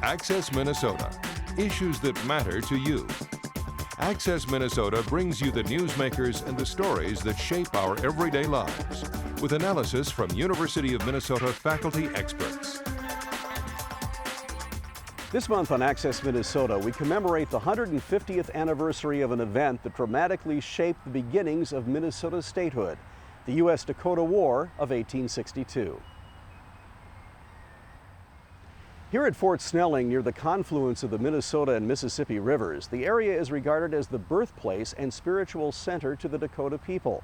Access Minnesota. Issues that matter to you. Access Minnesota brings you the newsmakers and the stories that shape our everyday lives, with analysis from University of Minnesota faculty experts. This month on Access Minnesota, we commemorate the 150th anniversary of an event that dramatically shaped the beginnings of Minnesota statehood, the U.S. Dakota War of 1862. Here at Fort Snelling, near the confluence of the Minnesota and Mississippi rivers, the area is regarded as the birthplace and spiritual center to the Dakota people.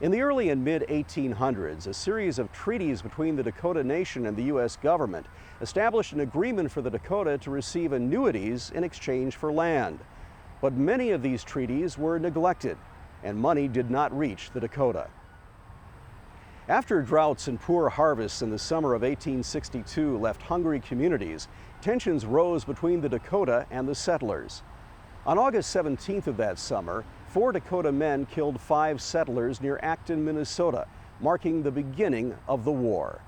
In the early and mid-1800s, a series of treaties between the Dakota Nation and the U.S. government established an agreement for the Dakota to receive annuities in exchange for land. But many of these treaties were neglected, and money did not reach the Dakota. After droughts and poor harvests in the summer of 1862 left hungry communities, tensions rose between the Dakota and the settlers. On August 17th of that summer, 4 Dakota men killed 5 settlers near Acton, Minnesota, marking the beginning of the war.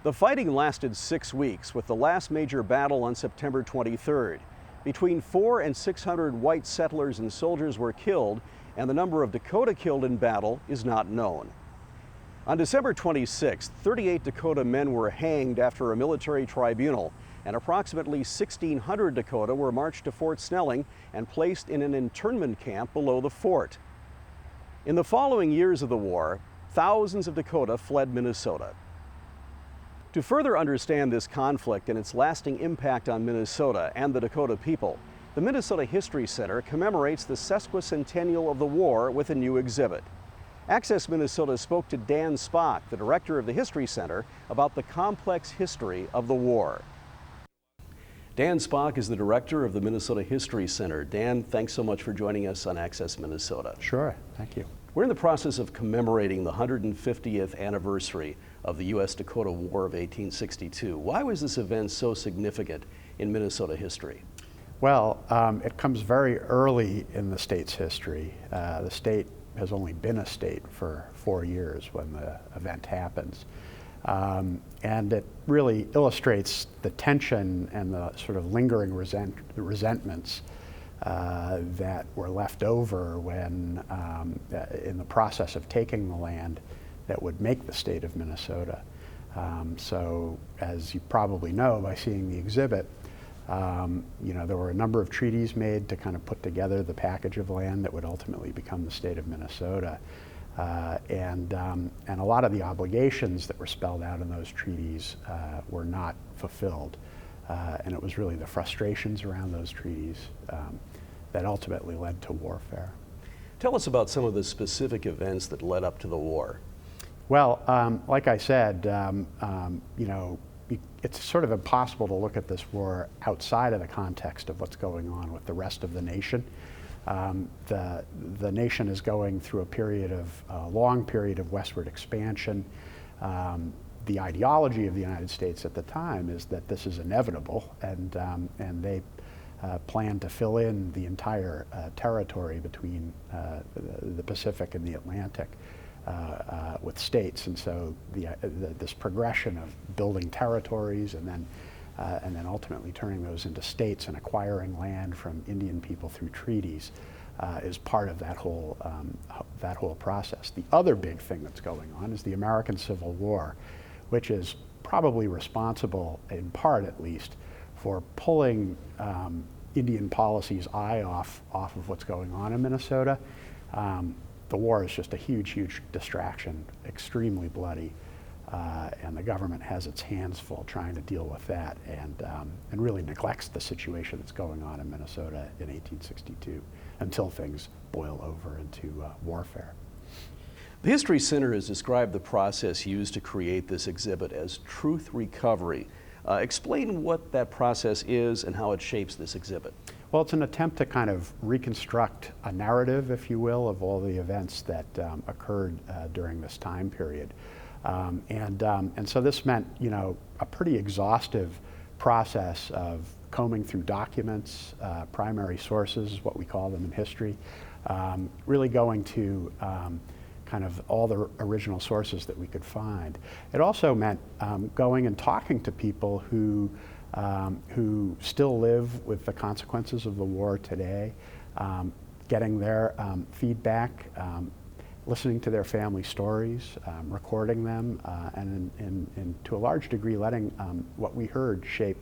The fighting lasted 6 weeks, with the last major battle on September 23rd. Between 400 and 600 white settlers and soldiers were killed, and the number of Dakota killed in battle is not known. On December 26th, 38 Dakota men were hanged after a military tribunal, and approximately 1,600 Dakota were marched to Fort Snelling and placed in an internment camp below the fort. In the following years of the war, thousands of Dakota fled Minnesota. To further understand this conflict and its lasting impact on Minnesota and the Dakota people, the Minnesota History Center commemorates the sesquicentennial of the war with a new exhibit. Access Minnesota spoke to Dan Spock, the director of the History Center, about the complex history of the war. Dan Spock is the director of the Minnesota History Center. Dan, thanks so much for joining us on Access Minnesota. Sure, thank you. We're in the process of commemorating the 150th anniversary of the U.S. Dakota War of 1862. Why was this event so significant in Minnesota history? Well, it comes very early in the state's history. The state has only been a state for 4 years when the event happens. And it really illustrates the tension and the sort of lingering resentments that were left over when, in the process of taking the land that would make the state of Minnesota. So as you probably know by seeing the exhibit, there were a number of treaties made to kind of put together the package of land that would ultimately become the state of Minnesota. And a lot of the obligations that were spelled out in those treaties were not fulfilled. And it was really the frustrations around those treaties that ultimately led to warfare. Tell us about some of the specific events that led up to the war. Well, like I said, it's sort of impossible to look at this war outside of the context of what's going on with the rest of the nation. The nation is going through a long period of westward expansion. The ideology of the United States at the time is that this is inevitable, and they plan to fill in the entire territory between the Pacific and the Atlantic with states. And so this progression of building territories and then ultimately turning those into states and acquiring land from Indian people through treaties is part of that whole process. The other big thing that's going on is the American Civil War, which is probably responsible, in part at least, for pulling Indian policy's eye off of what's going on in Minnesota. The war is just a huge distraction, extremely bloody. And the government has its hands full trying to deal with that and really neglects the situation that's going on in Minnesota in 1862 until things boil over into warfare. The History Center has described the process used to create this exhibit as truth recovery. Explain what that process is and how it shapes this exhibit. Well, it's an attempt to kind of reconstruct a narrative, if you will, of all the events that occurred during this time period. And so this meant, a pretty exhaustive process of combing through documents, primary sources, what we call them in history, really going to kind of all the original sources that we could find. It also meant going and talking to people who still live with the consequences of the war today, getting their feedback, listening to their family stories, recording them, and to a large degree letting what we heard shape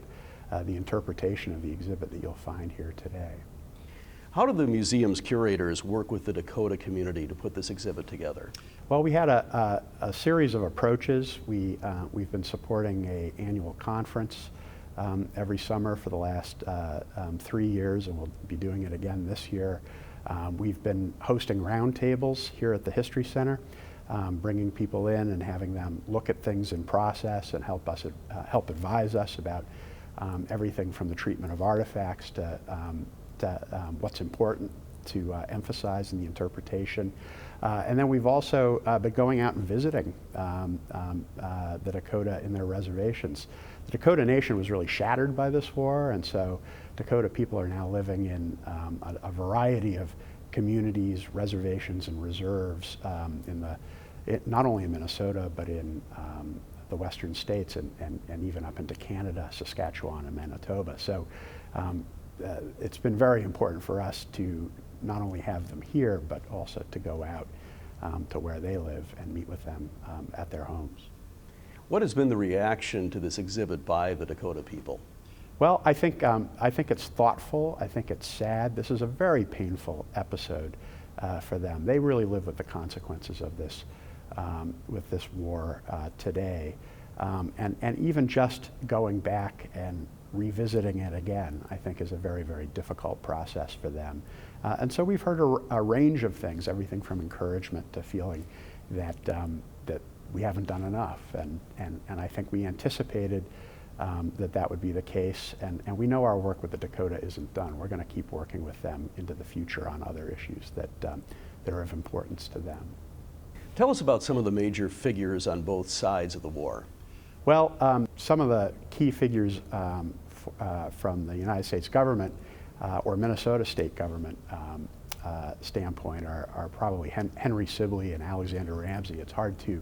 the interpretation of the exhibit that you'll find here today. How do the museum's curators work with the Dakota community to put this exhibit together? Well, we had a series of approaches. We've been supporting an annual conference every summer for the last 3 years, and we'll be doing it again this year. We've been hosting roundtables here at the History Center, bringing people in and having them look at things in process and help advise us about everything from the treatment of artifacts to what's important to emphasize in the interpretation. And then we've also been going out and visiting the Dakota in their reservations. The Dakota Nation was really shattered by this war, and so Dakota people are now living in a variety of communities, reservations, and reserves not only in Minnesota, but in the western states and even up into Canada, Saskatchewan, and Manitoba. So it's been very important for us to not only have them here, but also to go out to where they live and meet with them at their homes. What has been the reaction to this exhibit by the Dakota people? Well, I think it's thoughtful. I think it's sad. This is a very painful episode for them. They really live with the consequences of this, with this war today, and even just going back and revisiting it again, I think, is a very, very difficult process for them. And so we've heard a range of things, everything from encouragement to feeling that that we haven't done enough, and I think we anticipated that would be the case, and we know our work with the Dakota isn't done. We're going to keep working with them into the future on other issues that are of importance to them. Tell us about some of the major figures on both sides of the war. Well, some of the key figures from the United States government or Minnesota state government standpoint are probably Henry Sibley and Alexander Ramsey. It's hard to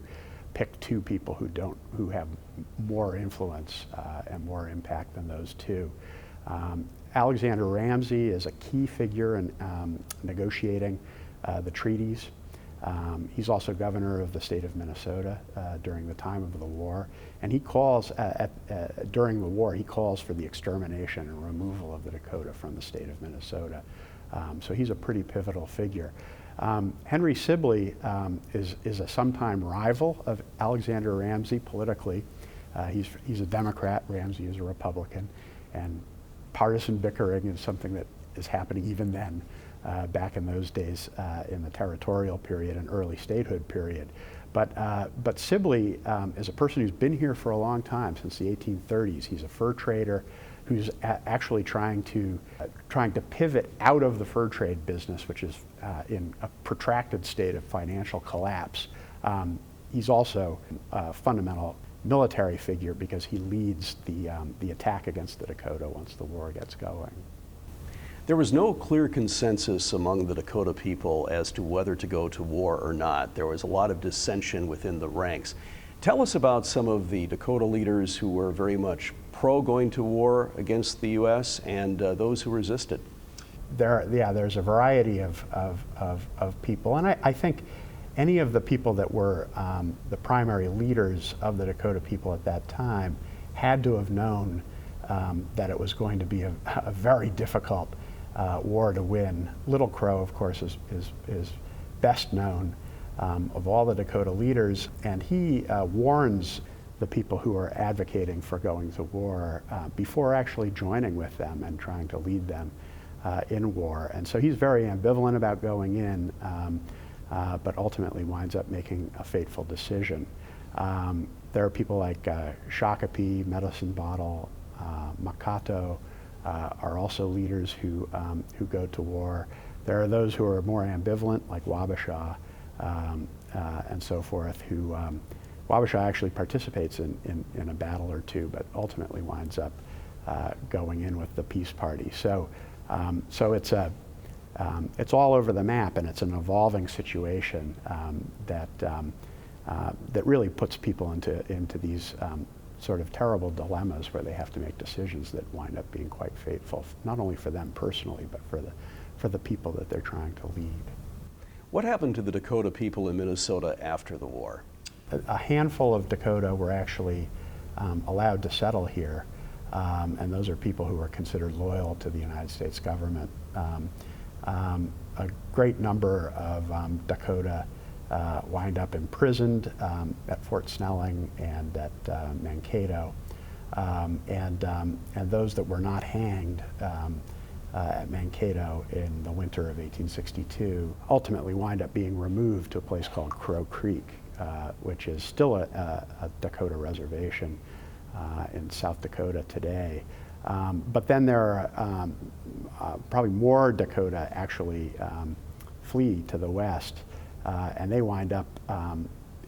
pick two people who have more influence and more impact than those two. Alexander Ramsey is a key figure in negotiating the treaties. He's also governor of the state of Minnesota during the time of the war, and he calls during the war, he calls for the extermination and removal of the Dakota from the state of Minnesota. So he's a pretty pivotal figure. Henry Sibley is a sometime rival of Alexander Ramsey politically. He's a Democrat, Ramsey is a Republican, and partisan bickering is something that is happening even then. Back in those days in the territorial period and early statehood period. But Sibley is a person who's been here for a long time, since the 1830s. He's a fur trader who's actually trying to pivot out of the fur trade business, which is in a protracted state of financial collapse. He's also a fundamental military figure because he leads the attack against the Dakota once the war gets going. There was no clear consensus among the Dakota people as to whether to go to war or not. There was a lot of dissension within the ranks. Tell us about some of the Dakota leaders who were very much pro going to war against the U.S. and those who resisted. There's a variety of people, and I think any of the people that were the primary leaders of the Dakota people at that time had to have known that it was going to be a very difficult war to win. Little Crow, of course, is best known of all the Dakota leaders, and he warns the people who are advocating for going to war before actually joining with them and trying to lead them in war. And so he's very ambivalent about going in, but ultimately winds up making a fateful decision. There are people like Shakopee, Medicine Bottle, Makato, are also leaders who go to war. There are those who are more ambivalent, like Wabasha and so forth, who Wabasha actually participates in a battle or two, but ultimately winds up going in with the peace party. So it's It's all over the map, and it's an evolving situation that really puts people into these sort of terrible dilemmas where they have to make decisions that wind up being quite fateful, not only for them personally, but for the people that they're trying to lead. What happened to the Dakota people in Minnesota after the war? A handful of Dakota were actually allowed to settle here, and those are people who were considered loyal to the United States government. A great number of Dakota wind up imprisoned at Fort Snelling and at Mankato, and those that were not hanged at Mankato in the winter of 1862 ultimately wind up being removed to a place called Crow Creek, which is still a Dakota reservation in South Dakota today. But then there are probably more Dakota actually flee to the west, and they wind up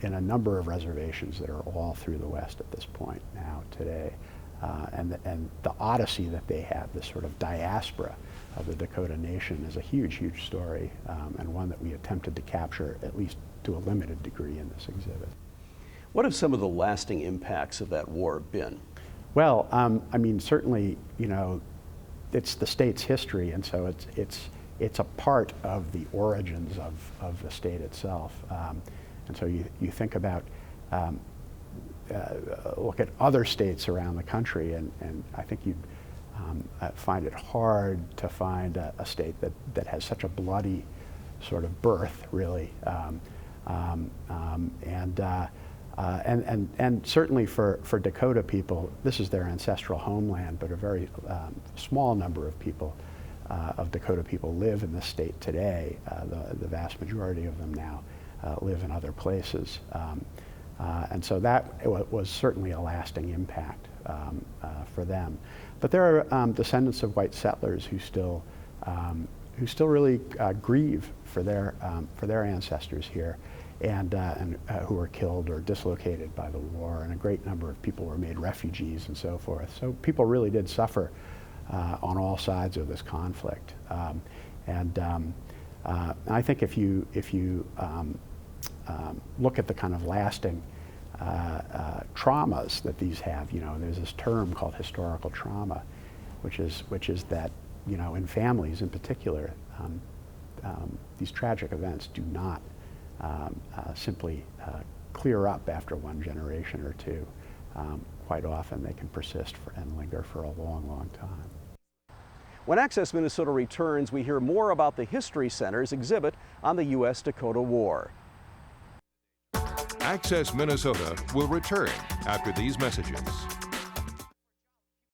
in a number of reservations that are all through the west at this point now today. And the odyssey that they have, this sort of diaspora of the Dakota Nation, is a huge, huge story, and one that we attempted to capture, at least to a limited degree, in this exhibit. What have some of the lasting impacts of that war been? Well, I mean, certainly, you know, it's the state's history, and so it's a part of the origins of the state itself. And so you think about, look at other states around the country, and I think you'd find it hard to find a state that has such a bloody sort of birth, really. And certainly for Dakota people, this is their ancestral homeland, but a very small number of people, of Dakota people, live in the state today. The vast majority of them now live in other places. And so that was certainly a lasting impact for them. But there are descendants of white settlers who still really grieve for their ancestors here, and who were killed or dislocated by the war, and a great number of people were made refugees and so forth. So people really did suffer on all sides of this conflict. I think if you look at the kind of lasting traumas that these have, you know, there's this term called historical trauma, which is that, you know, in families in particular, these tragic events do not simply clear up after one generation or two. Quite often they can persist and linger for a long, long time. When Access Minnesota returns, we hear more about the History Center's exhibit on the U.S. Dakota War. Access Minnesota will return after these messages.